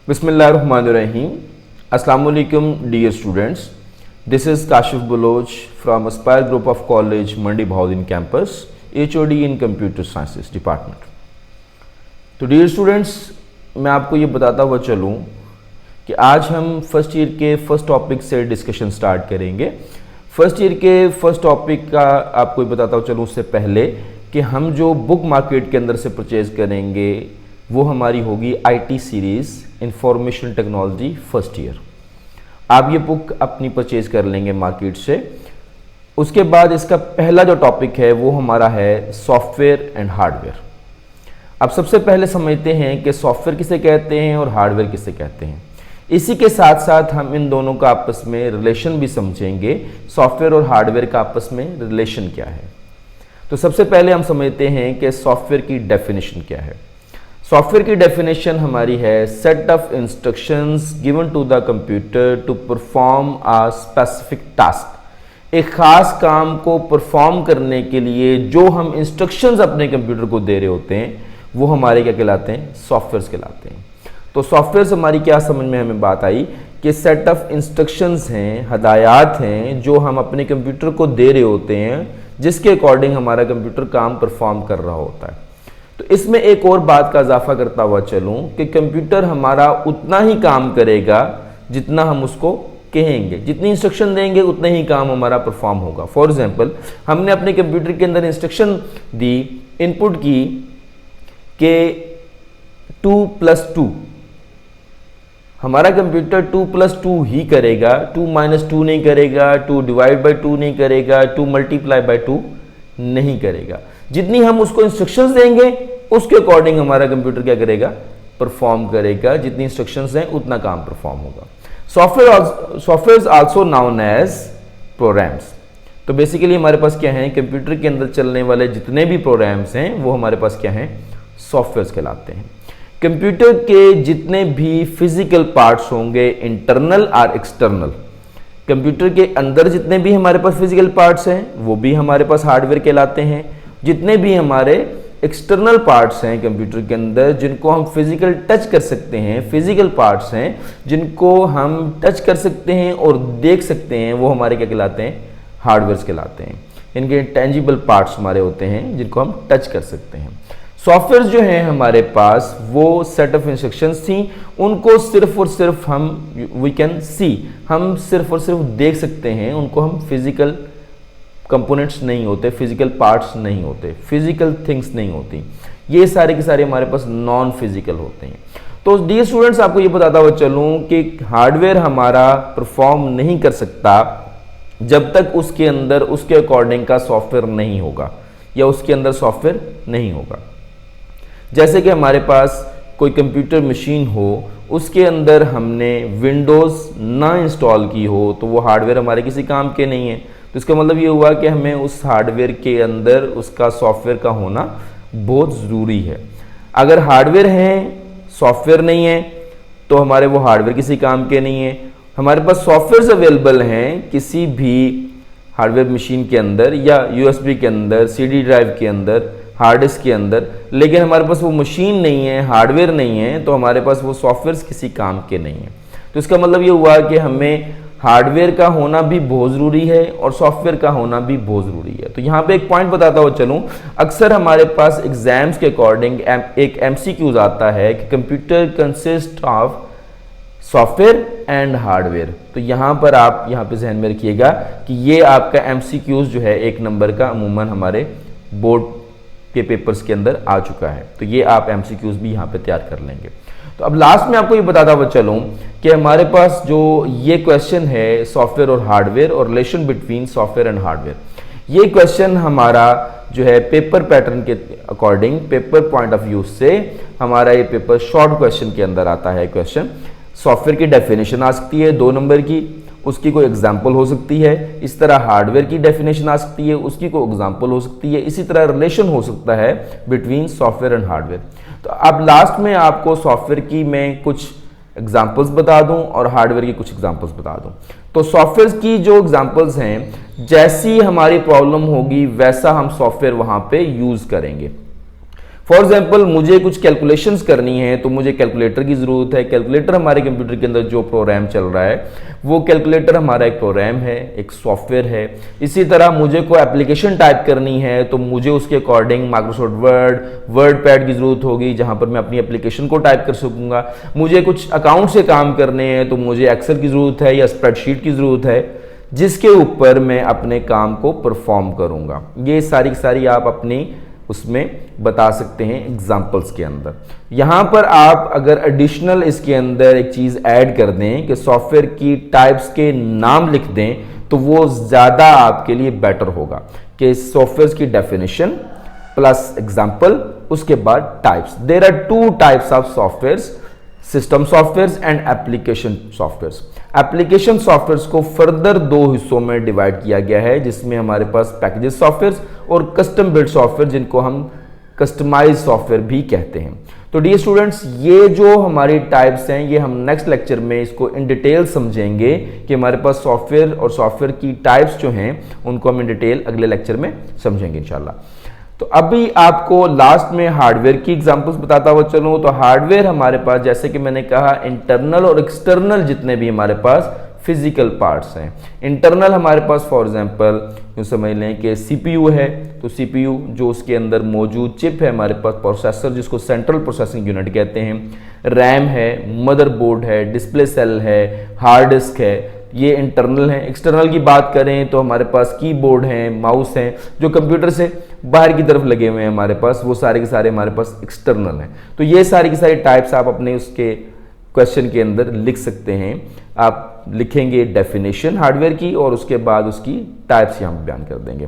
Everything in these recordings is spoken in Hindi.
Bismillahirrahmanirrahim. Assalamu alaikum dear students. This is Kashif Baloch from Aspire Group of College Mandi Bahauddin campus, HOD in Computer Sciences Department. तो डियर स्टूडेंट्स, मैं आपको ये बताता हुआ चलूँ कि आज हम फर्स्ट ईयर के फर्स्ट टॉपिक से डिस्कशन स्टार्ट करेंगे। फर्स्ट ईयर के फर्स्ट टॉपिक का आपको ये बताता हुआ चलूँ उससे पहले कि हम जो बुक मार्केट के अंदर से परचेज करेंगे वो हमारी होगी IT series information technology first year. आप ये बुक अपनी परचेज कर लेंगे मार्केट से। उसके बाद इसका पहला जो टॉपिक है वो हमारा है सॉफ्टवेयर एंड हार्डवेयर। अब सबसे पहले समझते हैं कि सॉफ्टवेयर किसे कहते हैं और हार्डवेयर किसे कहते हैं। इसी के साथ साथ हम इन दोनों का आपस में रिलेशन भी समझेंगे, सॉफ्टवेयर और हार्डवेयर का आपस में रिलेशन क्या है। तो सबसे पहले हम समझते हैं कि सॉफ्टवेयर की डेफिनेशन क्या है। सॉफ्टवेयर की डेफिनेशन हमारी है set of instructions given to the computer to perform a specific task. एक खास काम को परफॉर्म करने के लिए जो हम इंस्ट्रक्शंस अपने कंप्यूटर को दे रहे होते हैं वो हमारे क्या कहलाते हैं, सॉफ्टवेयर्स कहलाते हैं। तो सॉफ्टवेयर से हमारी क्या समझ में हमें बात आई कि सेट ऑफ इंस्ट्रक्शंस हैं, हदायत हैं जो हम अपने कंप्यूटर को दे रहे होते हैं, जिसके अकॉर्डिंग हमारा कंप्यूटर काम परफॉर्म कर रहा होता है। तो इसमें एक और बात का इजाफा करता हुआ चलूं कि कंप्यूटर हमारा उतना ही काम करेगा जितना हम उसको कहेंगे, जितनी इंस्ट्रक्शन देंगे उतना ही काम हमारा परफॉर्म होगा। फॉर एग्जांपल, हमने अपने कंप्यूटर के अंदर इंस्ट्रक्शन दी, इनपुट की कि 2+2, हमारा कंप्यूटर 2+2 ही करेगा, 2-2 नहीं करेगा, 2/2 नहीं करेगा, 2×2 नहीं करेगा। जितनी हम उसको इंस्ट्रक्शंस देंगे उसके अकॉर्डिंग हमारा कंप्यूटर क्या करेगा, परफॉर्म करेगा। जितनी इंस्ट्रक्शंस हैं उतना काम परफॉर्म होगा। Software also known as programs. तो बेसिकली हमारे पास क्या है, कंप्यूटर के अंदर चलने वाले जितने भी प्रोग्राम्स हैं वो हमारे पास क्या हैं, सॉफ्टवेयर कहलाते हैं। कंप्यूटर के जितने भी फिजिकल पार्ट्स होंगे, इंटरनल और एक्सटर्नल, कंप्यूटर के अंदर जितने भी हमारे पास फिजिकल पार्ट्स हैं वो भी हमारे पास हार्डवेयर कहलाते हैं। जितने भी हमारे एक्सटर्नल पार्ट्स हैं कंप्यूटर के अंदर जिनको हम फिजिकल टच कर सकते हैं, फिजिकल पार्ट्स हैं जिनको हम टच कर सकते हैं और देख सकते हैं, वो हमारे क्या कहलाते हैं, हार्डवेयर कहलाते हैं। इनके टेंजिबल पार्ट्स हमारे होते हैं जिनको हम टच कर सकते हैं। सॉफ्टवेयर जो है हमारे पास वो सेट ऑफ इंस्ट्रक्शंस थी, उनको सिर्फ और सिर्फ हम वी कैन सी, हम सिर्फ और सिर्फ देख सकते हैं, उनको हम फिजिकल कंपोनेंट्स नहीं होते, फिजिकल पार्ट्स नहीं होते, फिजिकल थिंग्स नहीं होती। ये सारे के सारे हमारे पास नॉन फिजिकल होते हैं। तो डियर स्टूडेंट्स, आपको ये बताता हुआ चलूँ कि हार्डवेयर हमारा परफॉर्म नहीं कर सकता जब तक उसके अंदर उसके अकॉर्डिंग का सॉफ्टवेयर नहीं होगा या उसके अंदर सॉफ्टवेयर नहीं होगा। जैसे कि हमारे पास कोई कंप्यूटर मशीन हो, उसके अंदर हमने विंडोज़ ना इंस्टॉल की हो तो वो हार्डवेयर हमारे किसी काम के नहीं है। तो इसका मतलब ये हुआ कि हमें उस हार्डवेयर के अंदर उसका सॉफ्टवेयर का होना बहुत ज़रूरी है। अगर हार्डवेयर है, सॉफ्टवेयर नहीं है, तो हमारे वो हार्डवेयर किसी काम के नहीं है। हमारे पास सॉफ्टवेयर अवेलेबल हैं किसी भी हार्डवेयर मशीन के अंदर या USB के अंदर, CD ड्राइव के अंदर, हार्ड डिस्क के अंदर, लेकिन हमारे पास वो मशीन नहीं है, हार्डवेयर नहीं है, तो हमारे पास वो सॉफ्टवेयर किसी काम के नहीं है। तो इसका मतलब ये हुआ कि हमें हार्डवेयर का होना भी बहुत ज़रूरी है और सॉफ्टवेयर का होना भी बहुत ज़रूरी है। तो यहाँ पे एक पॉइंट बताता हुआ चलूँ, अक्सर हमारे पास एग्जाम्स के अकॉर्डिंग एक MCQs आता है कि computer consist of software and hardware. तो यहाँ पर आप यहाँ पे जहन में रखिएगा कि ये आपका MCQs जो है 1 नंबर का अमूमन हमारे बोर्ड के पेपर्स के अंदर आ चुका है। तो ये आप MCQs भी यहाँ पे तैयार कर लेंगे। तो अब लास्ट में आपको ये बताता हुआ चलूँ कि हमारे पास जो ये क्वेश्चन है सॉफ्टवेयर और हार्डवेयर और relation between software and hardware, ये क्वेश्चन हमारा जो है पेपर पैटर्न के according, paper point of view से हमारा ये पेपर शॉर्ट क्वेश्चन के अंदर आता है। क्वेश्चन सॉफ्टवेयर की डेफिनेशन आ सकती है 2 नंबर की, उसकी कोई एग्जाम्पल हो सकती है। इस तरह हार्डवेयर की डेफिनेशन आ सकती है, उसकी कोई एग्जाम्पल हो सकती है। इसी तरह रिलेशन हो सकता है बिटवीन सॉफ्टवेयर एंड हार्डवेयर। तो अब लास्ट में आपको सॉफ्टवेयर की मैं कुछ एग्जाम्पल्स बता दूं और हार्डवेयर की कुछ एग्जाम्पल्स बता दूं। तो सॉफ्टवेयर की जो एग्जाम्पल्स हैं, जैसी हमारी प्रॉब्लम होगी वैसा हम सॉफ्टवेयर वहां पे यूज करेंगे। फॉर एग्जाम्पल मुझे कुछ कैलकुलेशंस करनी है तो मुझे कैलकुलेटर की ज़रूरत है। कैलकुलेटर हमारे कंप्यूटर के अंदर जो प्रोग्राम चल रहा है वो कैलकुलेटर हमारा एक प्रोग्राम है, एक सॉफ्टवेयर है। इसी तरह मुझे कोई एप्लीकेशन टाइप करनी है तो मुझे उसके अकॉर्डिंग माइक्रोसॉफ्ट वर्ड पैड की ज़रूरत होगी जहाँ पर मैं अपनी एप्लीकेशन को टाइप कर सकूँगा। मुझे कुछ अकाउंट से काम करने हैं तो मुझे एक्सेल की ज़रूरत है या स्प्रेडशीट की ज़रूरत है जिसके ऊपर मैं अपने काम को परफॉर्म करूँगा। ये सारी आप अपनी उसमें बता सकते हैं एग्जाम्पल्स के अंदर। यहाँ पर आप अगर एडिशनल इसके अंदर एक चीज़ ऐड कर दें कि सॉफ्टवेयर की टाइप्स के नाम लिख दें तो वो ज़्यादा आपके लिए बेटर होगा कि सॉफ्टवेयर की डेफिनेशन प्लस एग्जाम्पल, उसके बाद types. There are 2 types of softwares, system softwares and application softwares. Application softwares को फर्दर 2 हिस्सों में डिवाइड किया गया है जिसमें हमारे पास पैकेजेस सॉफ्टवेयर्स और कस्टम बिल्ड सॉफ्टवेयर जिनको हम कस्टमाइज सॉफ्टवेयर भी कहते हैं। तो डियर स्टूडेंट्स, ये जो हमारी टाइप्स हैं ये हम नेक्स्ट लेक्चर में इसको इन डिटेल समझेंगे कि हमारे पास सॉफ्टवेयर और सॉफ्टवेयर की टाइप्स जो हैं उनको हम इन डिटेल अगले लेक्चर में समझेंगे इंशाल्लाह। तो अभी आपको लास्ट में हार्डवेयर की एग्जांपल्स बताता हुआ चलूं तो हार्डवेयर हमारे पास जैसे कि मैंने कहा इंटरनल और एक्सटर्नल जितने भी हमारे पास फिजिकल पार्ट्स हैं। इंटरनल हमारे पास फॉर एग्जांपल यूँ समझ लें कि सीपीयू है तो सीपीयू जो उसके अंदर मौजूद चिप है हमारे पास, प्रोसेसर जिसको सेंट्रल प्रोसेसिंग यूनिट कहते हैं, रैम है, मदरबोर्ड है, डिस्प्ले सेल है, हार्ड डिस्क है, ये इंटरनल है। एक्सटर्नल की बात करें तो हमारे पास कीबोर्ड हैं, माउस हैं जो कंप्यूटर से बाहर की तरफ लगे हुए हैं हमारे पास, वो सारे के सारे हमारे पास एक्सटर्नल हैं। तो ये सारी की सारी टाइप्स आप अपने उसके क्वेश्चन के अंदर लिख सकते हैं। आप लिखेंगे डेफिनेशन हार्डवेयर की और उसके बाद उसकी टाइप्स यहाँ बयान कर देंगे।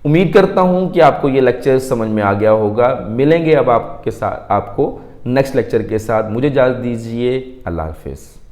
उम्मीद करता हूँ कि आपको ये लेक्चर समझ में आ गया होगा। मिलेंगे अब आपके साथ आपको नेक्स्ट लेक्चर के साथ। मुझे इजाज़त दीजिए। अल्लाह हाफिज़।